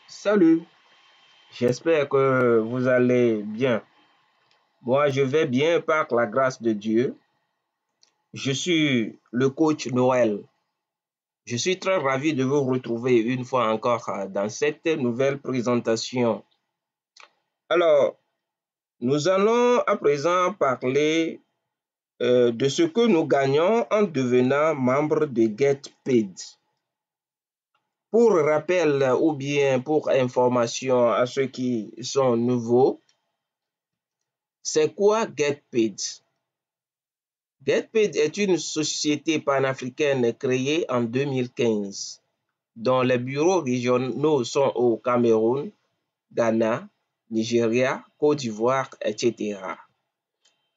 Salut, j'espère que vous allez bien. Moi, je vais bien par la grâce de Dieu. Je suis le coach Noël. Je suis très ravi de vous retrouver une fois encore dans cette nouvelle présentation. Alors, nous allons à présent parler de ce que nous gagnons en devenant membre de GetPaid. Pour rappel ou bien pour information à ceux qui sont nouveaux, c'est quoi GetPaid? GetPaid est une société panafricaine créée en 2015, dont les bureaux régionaux sont au Cameroun, Ghana, Nigeria, Côte d'Ivoire, etc.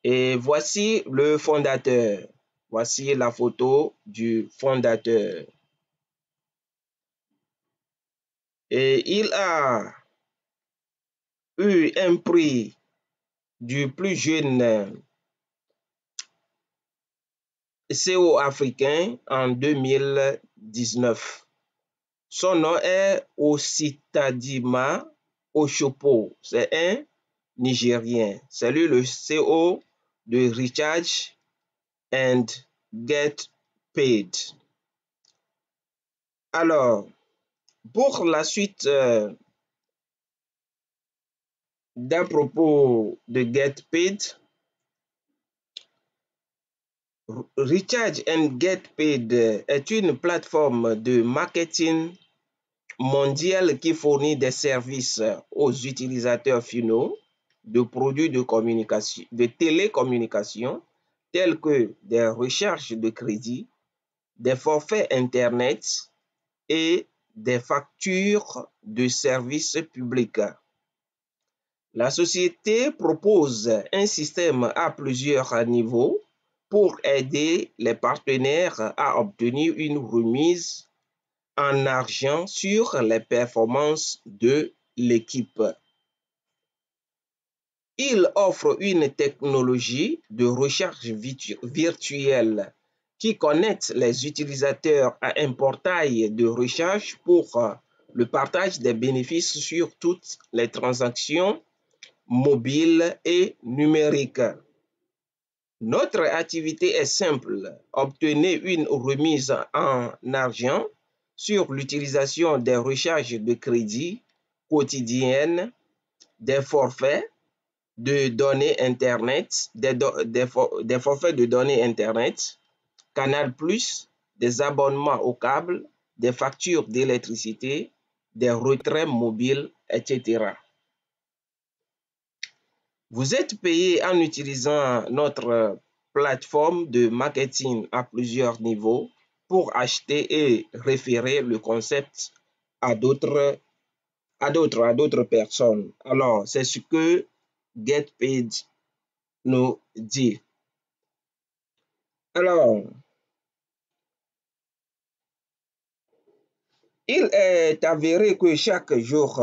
Et voici le fondateur. Voici la photo du fondateur. Et il a eu un prix du plus jeune CEO africain en 2019. Son nom est Ositadima Oshopo. C'est un Nigérien. C'est lui le CEO de Recharge and Get Paid. Alors, pour la suite d'un propos de Get Paid, Recharge and Get Paid est une plateforme de marketing mondiale qui fournit des services aux utilisateurs finaux de produits de communication, de télécommunication tels que des recherches de crédit, des forfaits Internet et des factures de services publics. La société propose un système à plusieurs niveaux pour aider les partenaires à obtenir une remise en argent sur les performances de l'équipe. Il offre une technologie de recherche virtuelle qui connecte les utilisateurs à un portail de recherche pour le partage des bénéfices sur toutes les transactions mobiles et numériques. Notre activité est simple. Obtenez une remise en argent sur l'utilisation des recharges de crédit quotidiennes, des forfaits de données Internet, des forfaits de données Internet, Canal+, des abonnements au câble, des factures d'électricité, des retraits mobiles, etc. Vous êtes payé en utilisant notre plateforme de marketing à plusieurs niveaux pour acheter et référer le concept à d'autres personnes. Alors, c'est ce que GetPaid nous dit. Alors, il est avéré que chaque jour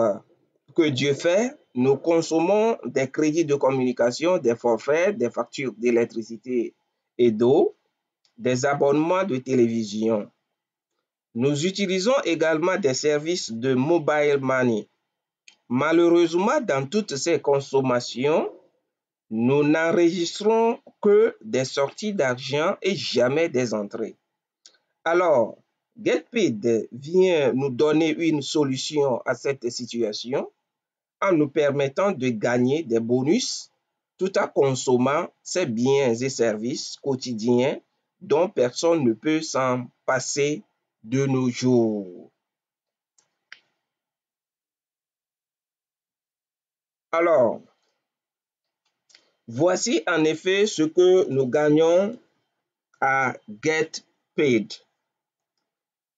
que Dieu fait, nous consommons des crédits de communication, des forfaits, des factures d'électricité et d'eau, des abonnements de télévision. Nous utilisons également des services de mobile money. Malheureusement, dans toutes ces consommations, nous n'enregistrons que des sorties d'argent et jamais des entrées. Alors, GetPaid vient nous donner une solution à cette situation en nous permettant de gagner des bonus tout en consommant ces biens et services quotidiens dont personne ne peut s'en passer de nos jours. Alors, voici en effet ce que nous gagnons à GetPaid.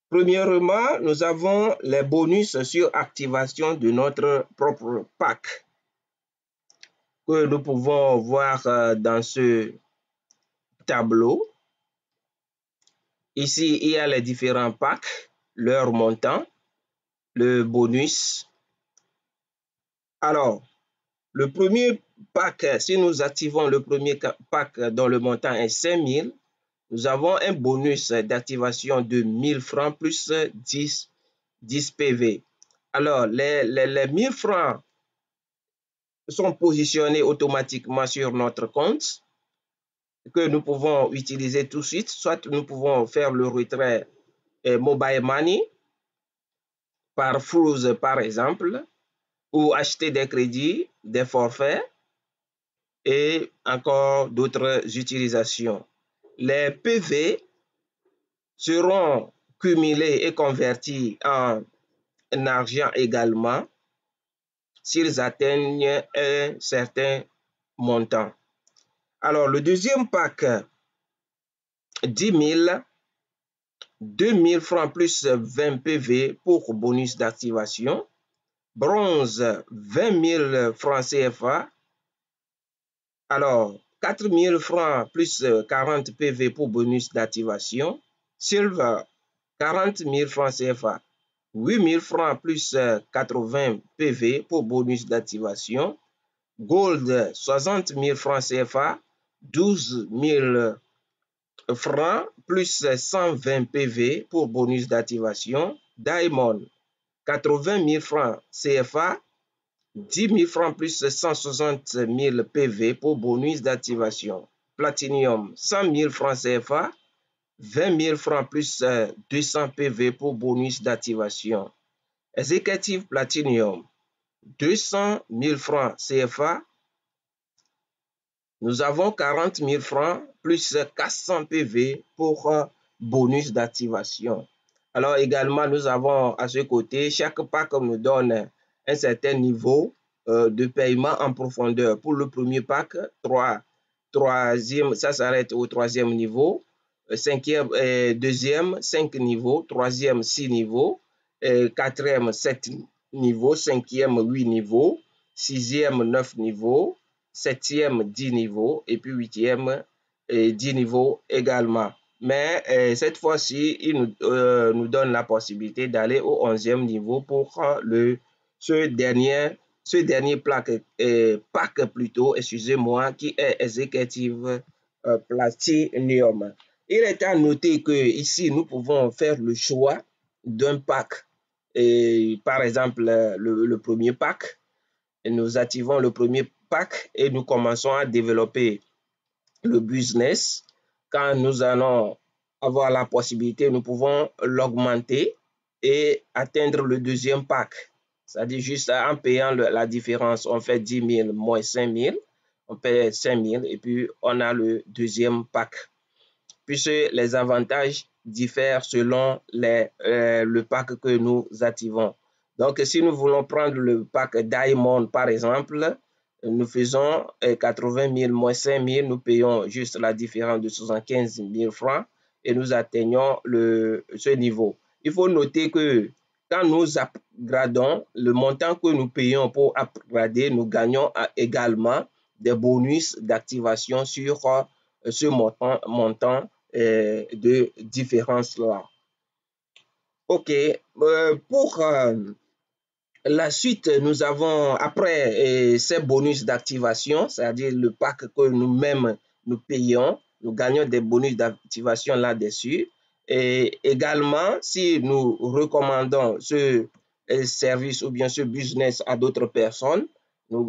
Premièrement, nous avons les bonus sur activation de notre propre pack que nous pouvons voir dans ce tableau. Ici, il y a les différents packs, leur montant, le bonus. Alors, le premier pack, si nous activons le premier pack dont le montant est 5 000, nous avons un bonus d'activation de 1 000 francs plus 10 PV. Alors, les 1000 francs sont positionnés automatiquement sur notre compte que nous pouvons utiliser tout de suite. Soit nous pouvons faire le retrait mobile money par Frouz par exemple, ou acheter des crédits, des forfaits et encore d'autres utilisations. Les PV seront cumulés et convertis en argent également s'ils atteignent un certain montant. Alors, le deuxième pack, 10 000, 2 000 francs plus 20 PV pour bonus d'activation. Bronze, 20 000 francs CFA. Alors, 4 000 francs plus 40 PV pour bonus d'activation. Silver, 40 000 francs CFA. 8 000 francs plus 80 PV pour bonus d'activation. Gold, 60 000 francs CFA. 12 000 francs plus 120 PV pour bonus d'activation. Diamond, 80 000 francs CFA. 10 000 francs plus 160 000 PV pour bonus d'activation. Platinum, 100 000 francs CFA. 20 000 francs plus 200 PV pour bonus d'activation. Executive Platinum, 200 000 francs CFA. Nous avons 40 000 francs plus 400 PV pour bonus d'activation. Alors également, nous avons à ce côté, chaque pack nous donne un certain niveau de paiement en profondeur. Pour le premier pack, troisième, ça s'arrête au troisième niveau. Cinquième, deuxième, 5 niveaux. Troisième, 6 niveaux. Quatrième, 7 niveaux. Cinquième, 8 niveaux. Sixième, 9 niveaux. Septième, 10 niveaux. Et puis huitième, 10 niveaux également. Mais cette fois-ci, il nous donne la possibilité d'aller au 11e niveau pour ce dernier pack plutôt, excusez-moi, qui est Executive Platinum. Il est à noter que ici, nous pouvons faire le choix d'un pack. Et, par exemple, le premier pack, et nous activons le premier pack et nous commençons à développer le business. Quand nous allons avoir la possibilité, nous pouvons l'augmenter et atteindre le deuxième pack. C'est-à-dire juste en payant la différence, on fait 10 000 moins 5 000, on paye 5 000 et puis on a le deuxième pack. Puisque les avantages diffèrent selon le pack que nous activons. Donc, si nous voulons prendre le pack Diamond, par exemple, nous faisons 80 000 moins 5 000, nous payons juste la différence de 75 000 francs et nous atteignons ce niveau. Il faut noter que quand nous upgradons, le montant que nous payons pour upgrader, nous gagnons également des bonus d'activation sur ce montant de différence-là. OK. Pour la suite, nous avons, après ces bonus d'activation, c'est-à-dire le pack que nous-mêmes nous payons, nous gagnons des bonus d'activation là-dessus. Et également, si nous recommandons ce service ou bien ce business à d'autres personnes,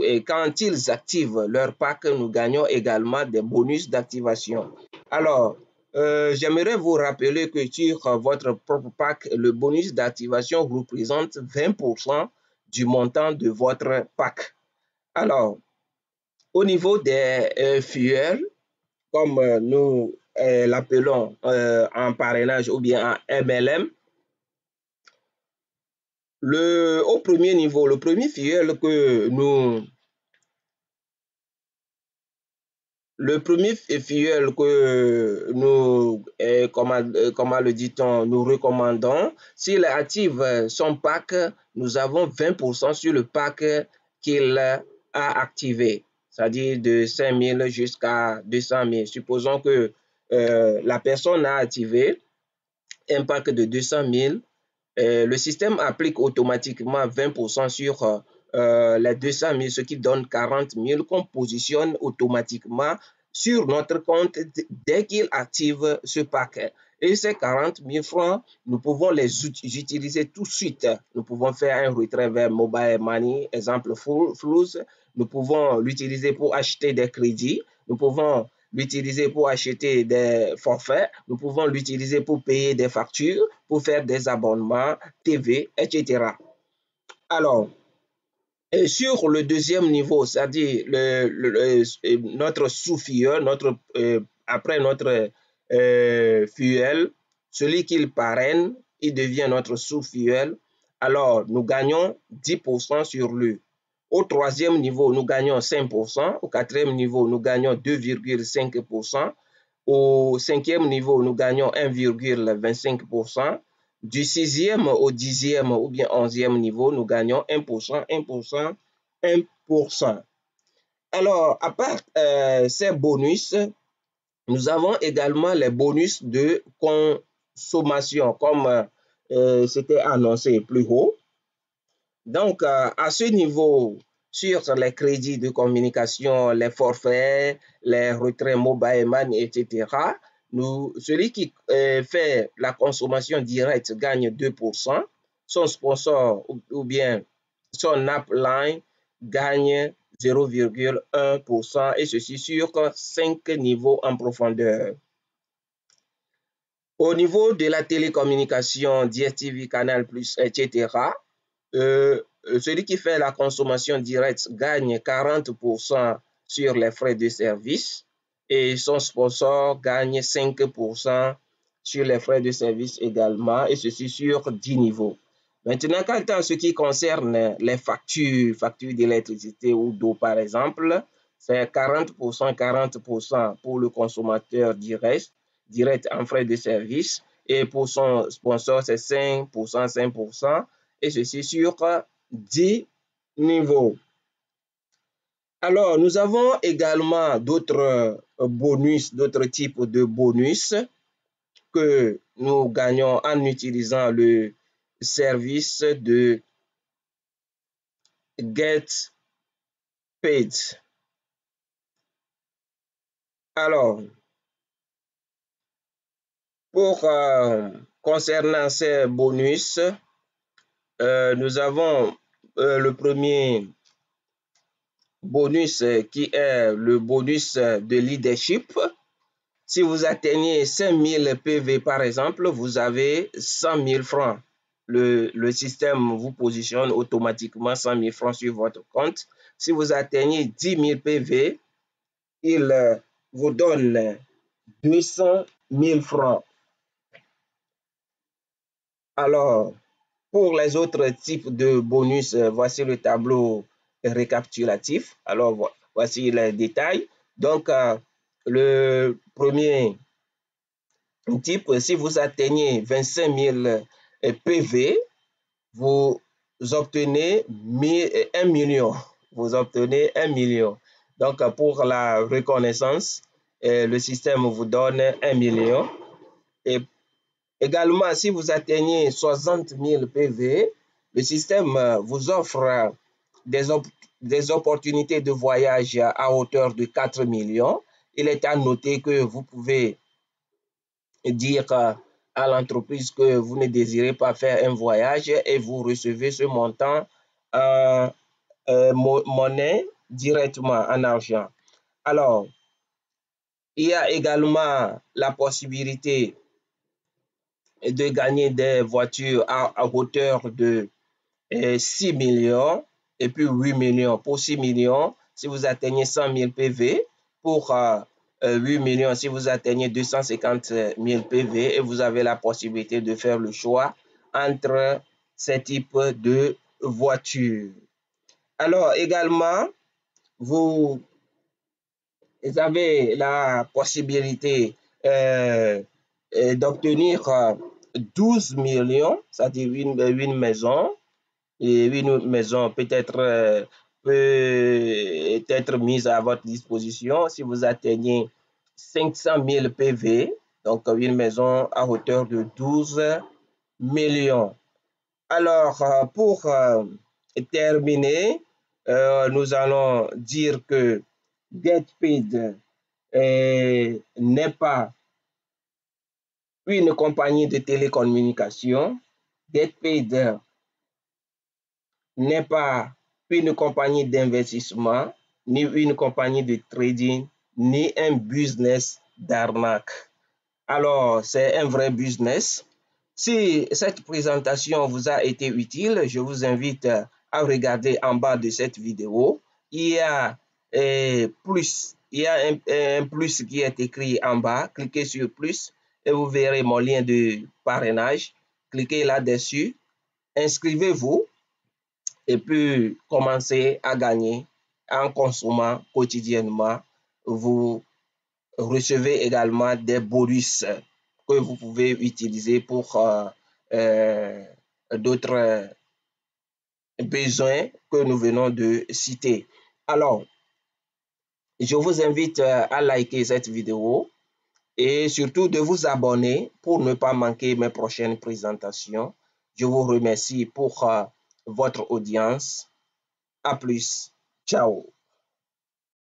et quand ils activent leur pack, nous gagnons également des bonus d'activation. Alors, j'aimerais vous rappeler que sur votre propre pack, le bonus d'activation représente 20% du montant de votre pack. Alors, au niveau des fuels, comme nous l'appelons en parrainage ou bien en MLM, au premier niveau, le premier fuel que nous Le premier fuel que nous, comment le dit-on, nous recommandons, s'il active son pack, nous avons 20% sur le pack qu'il a activé, c'est-à-dire de 5 000 jusqu'à 200 000. Supposons que la personne a activé un pack de 200 000. Le système applique automatiquement 20% sur les 200 000, ce qui donne 40 000 qu'on positionne automatiquement sur notre compte dès qu'il active ce pack. Et ces 40 000 francs, nous pouvons les utiliser tout de suite. Nous pouvons faire un retrait vers Mobile Money, exemple Flows. Nous pouvons l'utiliser pour acheter des crédits. Nous pouvons l'utiliser pour acheter des forfaits. Nous pouvons l'utiliser pour payer des factures, pour faire des abonnements, TV, etc. Alors, et sur le deuxième niveau, c'est-à-dire notre sous-filleul, après notre filleul, celui qu'il parraine, il devient notre sous-filleul. Alors, nous gagnons 10% sur lui. Au troisième niveau, nous gagnons 5%. Au quatrième niveau, nous gagnons 2,5%. Au cinquième niveau, nous gagnons 1,25%. Du sixième au dixième ou bien onzième niveau, nous gagnons 1%, 1%, 1%. Alors, à part ces bonus, nous avons également les bonus de consommation, comme c'était annoncé plus haut. Donc, à ce niveau, sur les crédits de communication, les forfaits, les retraits mobile money, etc., celui qui fait la consommation directe gagne 2%, son sponsor ou bien son upline gagne 0,1% et ceci sur 5 niveaux en profondeur. Au niveau de la télécommunication, DSTV, Canal+, etc., celui qui fait la consommation directe gagne 40% sur les frais de service et son sponsor gagne 5% sur les frais de service également, et ceci sur 10 niveaux. Maintenant, quant à ce qui concerne les factures d'électricité ou d'eau par exemple, c'est 40%, 40% pour le consommateur direct en frais de service, et pour son sponsor, c'est 5%, 5%, et ceci sur 10 niveaux. Alors, nous avons également d'autres bonus, d'autres types de bonus que nous gagnons en utilisant le service de Get Paid. Alors, pour concernant ces bonus, nous avons le premier bonus qui est le bonus de leadership. Si vous atteignez 5000 PV par exemple, vous avez 100 000 francs. Le système vous positionne automatiquement 100 000 francs sur votre compte. Si vous atteignez 10 000 PV, il vous donne 200 000 francs. Alors, pour les autres types de bonus, voici le tableau récapitulatif. Alors, voici les détails. Donc, le premier type, si vous atteignez 25 000 PV, vous obtenez 1 million. Vous obtenez 1 million. Donc, pour la reconnaissance, le système vous donne 1 million. Et également, si vous atteignez 60 000 PV, le système vous offre des opportunités de voyage à hauteur de 4 millions. Il est à noter que vous pouvez dire à l'entreprise que vous ne désirez pas faire un voyage et vous recevez ce montant en monnaie directement en argent. Alors, il y a également la possibilité de gagner des voitures à hauteur de 6 millions et puis 8 millions. Pour 6 millions, si vous atteignez 100 000 PV, pour 8 millions, si vous atteignez 250 000 PV, et vous avez la possibilité de faire le choix entre ces types de voitures. Alors également, vous avez la possibilité d'obtenir 12 millions, c'est-à-dire une maison, et une maison peut être mise à votre disposition si vous atteignez 500 000 PV, donc une maison à hauteur de 12 millions. Alors, pour terminer, nous allons dire que GetPaid n'est pas une compagnie de télécommunications. GetPaid n'est pas une compagnie d'investissement, ni une compagnie de trading, ni un business d'arnaque. Alors, c'est un vrai business. Si cette présentation vous a été utile, je vous invite à regarder en bas de cette vidéo. Il y a un plus qui est écrit en bas. Cliquez sur plus et vous verrez mon lien de parrainage. Cliquez là-dessus. Inscrivez-vous et puis commencez à gagner en consommant quotidiennement. Vous recevez également des bonus que vous pouvez utiliser pour d'autres besoins que nous venons de citer. Alors, je vous invite à liker cette vidéo et surtout de vous abonner pour ne pas manquer mes prochaines présentations. Je vous remercie pour votre audience. À plus. Ciao.